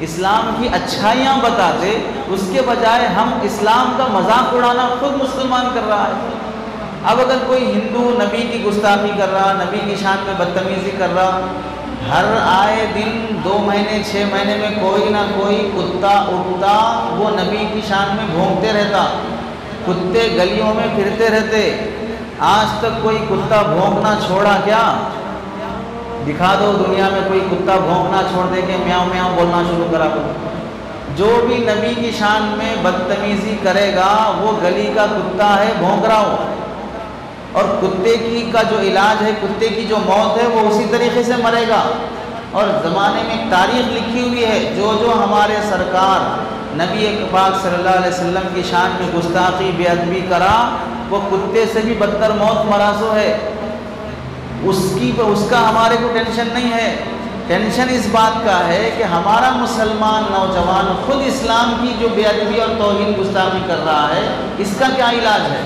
اسلام کی اچھائیاں بتاتے، اس کے بجائے ہم اسلام کا مذاق اڑانا خود مسلمان کر رہا ہے۔ اب اگر کوئی ہندو نبی کی گستاخی کر رہا، نبی کی شان میں بدتمیزی کر رہا، ہر آئے دن 2 مہینے 6 مہینے میں کوئی نہ کوئی کتا اٹھتا، وہ نبی کی شان میں بھونکتے رہتا، کتے گلیوں میں پھرتے رہتے، آج تک کوئی کتا بھونکنا چھوڑا کیا؟ دکھا دو دنیا میں کوئی کتا بھونکنا چھوڑ دے کہ میاؤں میاؤں بولنا شروع کرا دو۔ جو بھی نبی کی شان میں بدتمیزی کرے گا وہ گلی کا کتا ہے، بھونک رہا ہو، اور کتے کی کا جو علاج ہے، کتے کی جو موت ہے وہ اسی طریقے سے مرے گا۔ اور زمانے میں تاریخ لکھی ہوئی ہے، جو ہمارے سرکار نبی پاک صلی اللہ علیہ وسلم کی شان میں گستاخی بے ادبی کرا، وہ کتے سے بھی بدتر موت مرا سو ہے۔ اس کا ہمارے کو ٹینشن نہیں ہے، ٹینشن اس بات کا ہے کہ ہمارا مسلمان نوجوان خود اسلام کی جو بے ادبی اور توہین گستاخی کر رہا ہے، اس کا کیا علاج ہے؟